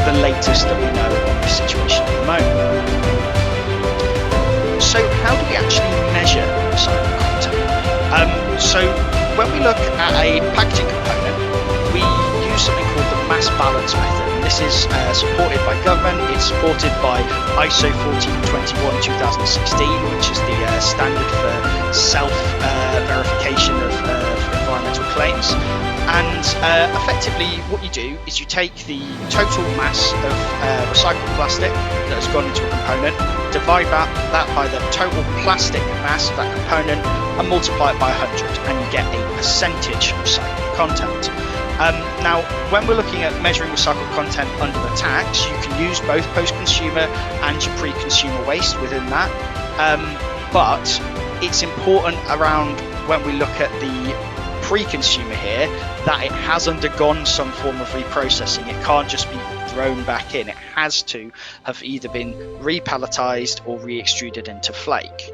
The latest that we know on this situation at the moment. So how do we actually measure recycled content? So when we look at a packaging component, we use something called the mass balance method. And this is supported by government. It's supported by ISO 1421-2016, which is the standard for self-verification of environmental claims. And effectively what you do is you take the total mass of recycled plastic that has gone into a component, divide that by the total plastic mass of that component and multiply it by 100, and you get a percentage recycled content. Now, when we're looking at measuring recycled content under the tax, you can use both post-consumer and your pre-consumer waste within that. But it's important around when we look at the pre-consumer here that it has undergone some form of reprocessing. It can't just be thrown back in. It has to have either been repalletized or re-extruded into flake.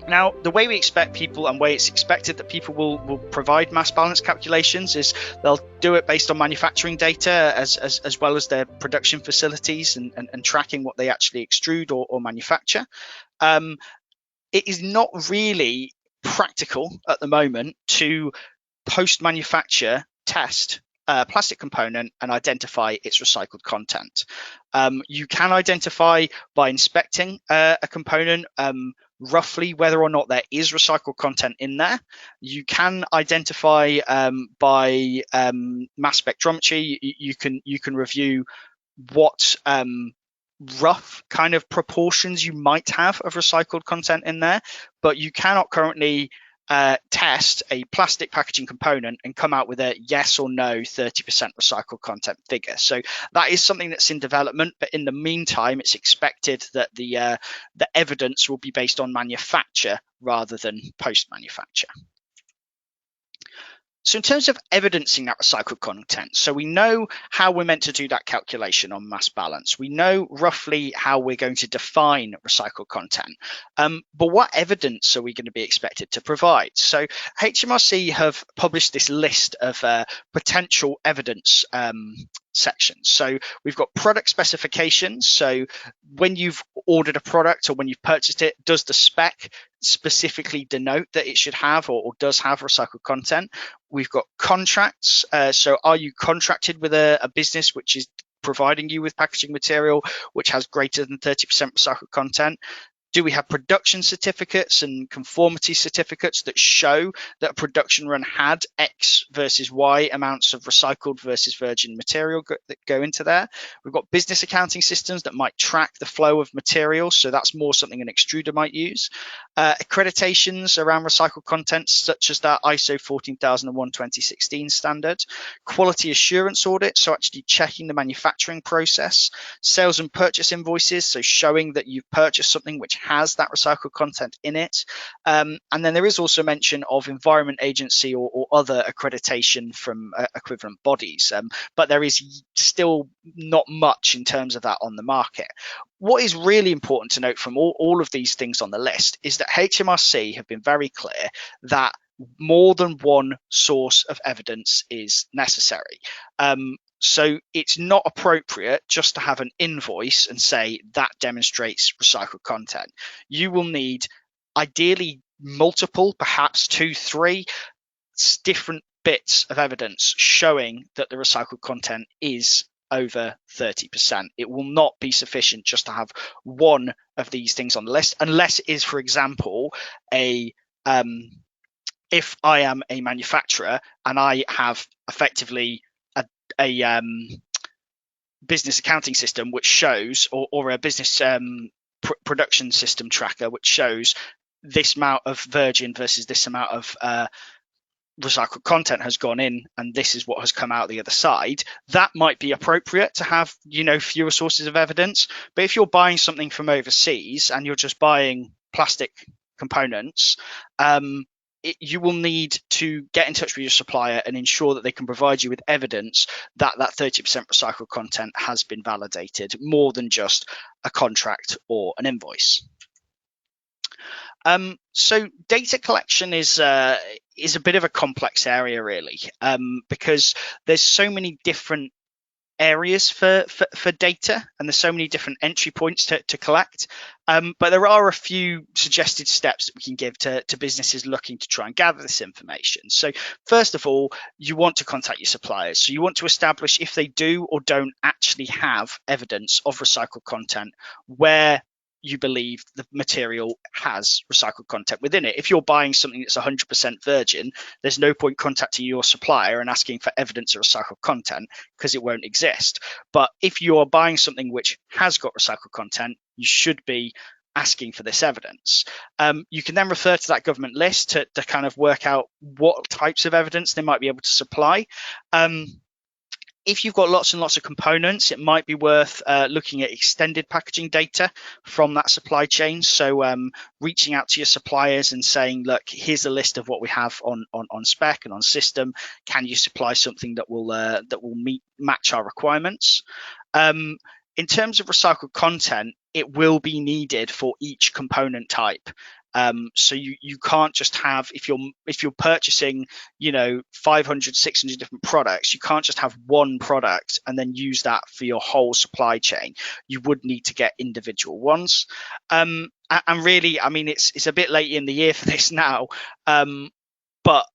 Now, the way we expect people and way it's expected that people will provide mass balance calculations is they'll do it based on manufacturing data as well as their production facilities and tracking what they actually extrude or manufacture. It is not really practical at the moment to post-manufacture test a plastic component and identify its recycled content. You can identify by inspecting a component roughly whether or not there is recycled content in there. You can identify by mass spectrometry. You can review what rough kind of proportions you might have of recycled content in there, but you cannot currently test a plastic packaging component and come out with a yes or no 30% recycled content figure. So that is something that's in development, but in the meantime, it's expected that the evidence will be based on manufacture rather than post-manufacture. So in terms of evidencing that recycled content, so we know how we're meant to do that calculation on mass balance. We know roughly how we're going to define recycled content, but what evidence are we going to be expected to provide? So HMRC have published this list of potential evidence sections. So we've got product specifications. So when you've ordered a product or when you've purchased it, does the spec specifically denote that it should have or does have recycled content? We've got contracts. So are you contracted with a business which is providing you with packaging material which has greater than 30% recycled content? Do we have production certificates and conformity certificates that show that a production run had X versus Y amounts of recycled versus virgin material that go into there? We've got business accounting systems that might track the flow of material. So that's more something an extruder might use. Accreditations around recycled content, such as that ISO 14001-2016 standard. Quality assurance audit, so actually checking the manufacturing process. Sales and purchase invoices, so showing that you've purchased something which has that recycled content in it. And then there is also mention of Environment Agency or other accreditation from equivalent bodies, but there is still not much in terms of that on the market. What is really important to note from all of these things on the list is that HMRC have been very clear that more than one source of evidence is necessary. So it's not appropriate just to have an invoice and say that demonstrates recycled content. You will need ideally multiple, perhaps 2, 3 different bits of evidence showing that the recycled content is over 30%. It will not be sufficient just to have one of these things on the list, unless it is, for example, if I am a manufacturer and I have effectively a business accounting system which shows, or a business production system tracker which shows this amount of virgin versus this amount of recycled content has gone in, and this is what has come out the other side, that might be appropriate to have, fewer sources of evidence. But if you're buying something from overseas and you're just buying plastic components, you will need to get in touch with your supplier and ensure that they can provide you with evidence that that 30% recycled content has been validated, more than just a contract or an invoice. So data collection is a bit of a complex area, really, because there's so many different areas for data, and there's so many different entry points to collect. But there are a few suggested steps that we can give to businesses looking to try and gather this information. So first of all, you want to contact your suppliers. So you want to establish if they do or don't actually have evidence of recycled content where you believe the material has recycled content within it. If you're buying something that's 100% virgin, there's no point contacting your supplier and asking for evidence of recycled content, because it won't exist. But if you are buying something which has got recycled content, you should be asking for this evidence. You can then refer to that government list to kind of work out what types of evidence they might be able to supply. If you've got lots and lots of components, it might be worth looking at extended packaging data from that supply chain. So reaching out to your suppliers and saying, look, here's a list of what we have on spec and on system. Can you supply something that will match our requirements? In terms of recycled content, it will be needed for each component type. So you can't just have, if you're purchasing 500, 600 different products, you can't just have one product and then use that for your whole supply chain. You would need to get individual ones. And really, I mean, it's a bit late in the year for this now, but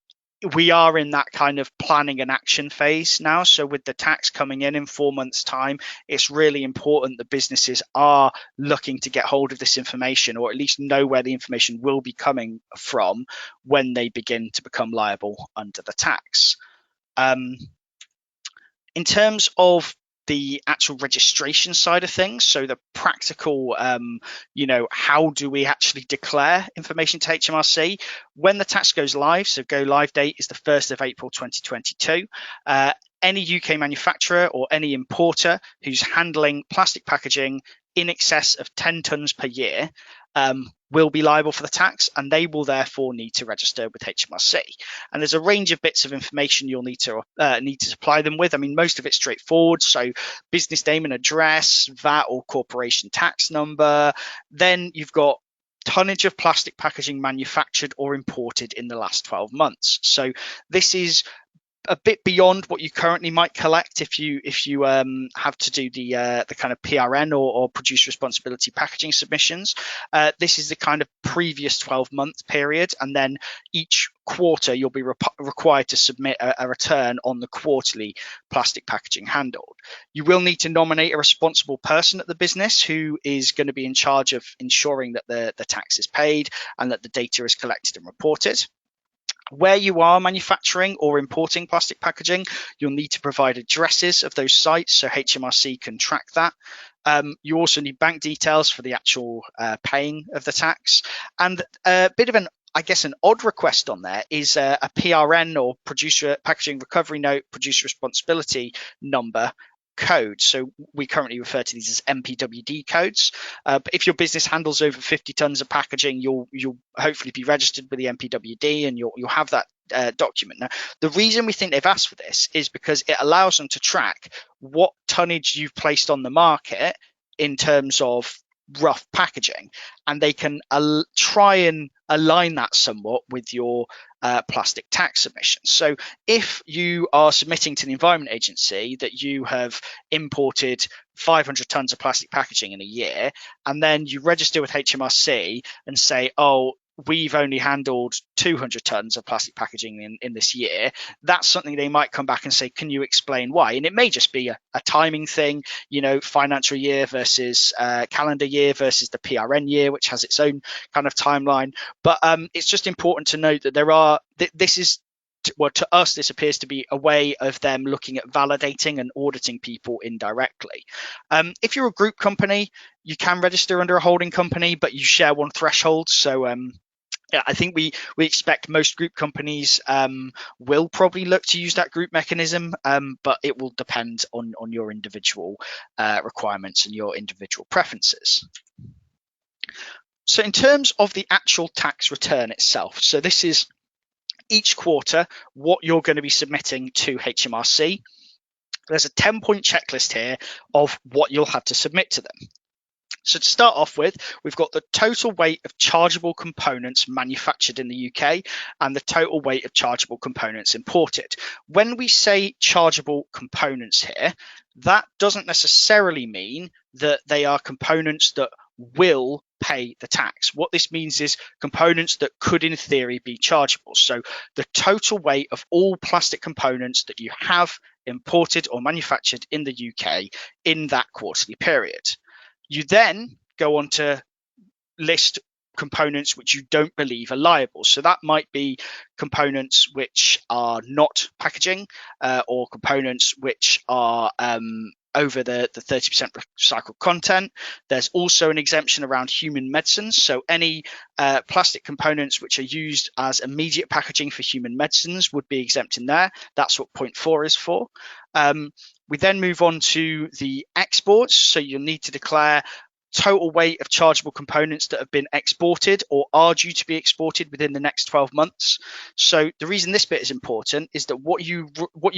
we are in that kind of planning and action phase now. So with the tax coming in 4 months' time, it's really important that businesses are looking to get hold of this information, or at least know where the information will be coming from when they begin to become liable under the tax. In terms of the actual registration side of things, so the practical, how do we actually declare information to HMRC when the tax goes live? So go live date is the 1st of April 2022. Any UK manufacturer or any importer who's handling plastic packaging in excess of 10 tonnes per year will be liable for the tax, and they will therefore need to register with HMRC. And there's a range of bits of information you'll need to supply them with. I mean, most of it's straightforward. So business name and address, VAT or corporation tax number. Then you've got tonnage of plastic packaging manufactured or imported in the last 12 months. So this is a bit beyond what you currently might collect if you have to do the kind of PRN or producer responsibility packaging submissions. This is the kind of previous 12-month period, and then each quarter you'll be required to submit a return on the quarterly plastic packaging handled. You will need to nominate a responsible person at the business who is going to be in charge of ensuring that the tax is paid and that the data is collected and reported. Where you are manufacturing or importing plastic packaging, you'll need to provide addresses of those sites so HMRC can track that. You also need bank details for the actual paying of the tax. And a bit of an odd request on there is a PRN or producer packaging recovery note, producer responsibility number code. So we currently refer to these as MPWD codes. But if your business handles over 50 tons of packaging, you'll hopefully be registered with the MPWD, and you'll have that document. Now, the reason we think they've asked for this is because it allows them to track what tonnage you've placed on the market in terms of rough packaging, and they can try and align that somewhat with your plastic tax submission. So if you are submitting to the Environment Agency that you have imported 500 tons of plastic packaging in a year, and then you register with HMRC and say, oh, we've only handled 200 tons of plastic packaging in this year, that's something they might come back and say, can you explain why? And it may just be a timing thing, financial year versus calendar year versus the PRN year, which has its own kind of timeline. But it's just important to note that to us, this appears to be a way of them looking at validating and auditing people indirectly. If you're a group company, you can register under a holding company, but you share one threshold. So Yeah, I think we expect most group companies will probably look to use that group mechanism, but it will depend on your individual requirements and your individual preferences. So in terms of the actual tax return itself, so this is each quarter what you're going to be submitting to HMRC. There's a 10-point checklist here of what you'll have to submit to them. So to start off with, we've got the total weight of chargeable components manufactured in the UK and the total weight of chargeable components imported. When we say chargeable components here, that doesn't necessarily mean that they are components that will pay the tax. What this means is components that could in theory be chargeable. So the total weight of all plastic components that you have imported or manufactured in the UK in that quarterly period. You then go on to list components which you don't believe are liable. So that might be components which are not packaging or components which are over the 30% recycled content. There's also an exemption around human medicines. So any plastic components which are used as immediate packaging for human medicines would be exempt in there. That's what point 4 is for. We then move on to the exports. So you'll need to declare total weight of chargeable components that have been exported or are due to be exported within the next 12 months. So the reason this bit is important is that what you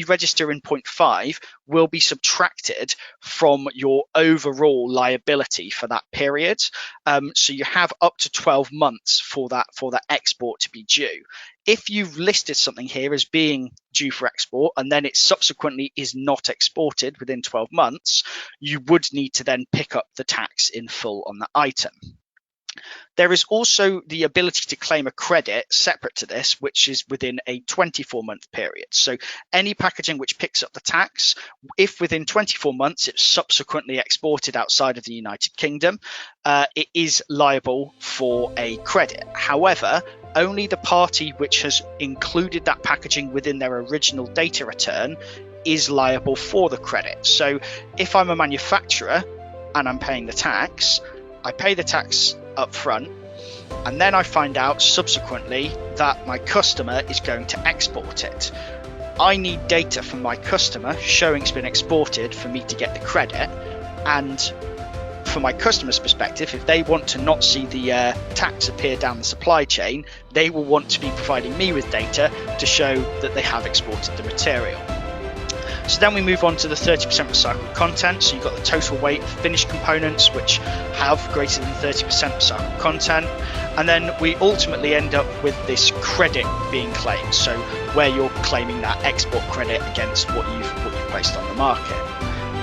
register in point 5 will be subtracted from your overall liability for that period. So you have up to 12 months for that export to be due. If you've listed something here as being due for export and then it subsequently is not exported within 12 months, you would need to then pick up the tax in full on that item. There is also the ability to claim a credit separate to this, which is within a 24-month period. So any packaging which picks up the tax, if within 24 months it's subsequently exported outside of the United Kingdom, it is liable for a credit. However, only the party which has included that packaging within their original data return is liable for the credit. So if I'm a manufacturer and I'm paying the tax, I pay the tax up front, and then I find out subsequently that my customer is going to export it. I need data from my customer showing it's been exported for me to get the credit, and from my customer's perspective, if they want to not see the tax appear down the supply chain, they will want to be providing me with data to show that they have exported the material. So then we move on to the 30% recycled content. So you've got the total weight of finished components which have greater than 30% recycled content. And then we ultimately end up with this credit being claimed. So where you're claiming that export credit against what you've placed on the market.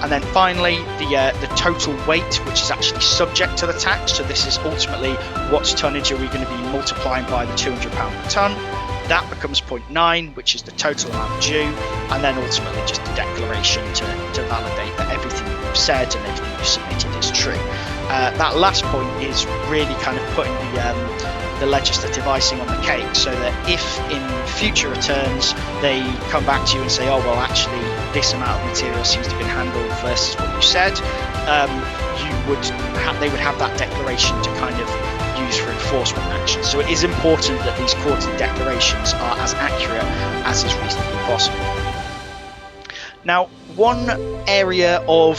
And then finally, the total weight, which is actually subject to the tax. So this is ultimately what's tonnage are we going to be multiplying by the £200 per tonne. That becomes 0.9, which is the total amount due, and then ultimately just a declaration to validate that everything you've said and everything you've submitted is true. That last point is really kind of putting the legislative icing on the cake, so that if in future returns they come back to you and say, oh well, actually this amount of material seems to have been handled versus what you said, they would have that declaration to kind of use for enforcement action. So it is important that these quarterly declarations are as accurate as is reasonably possible. Now, one area of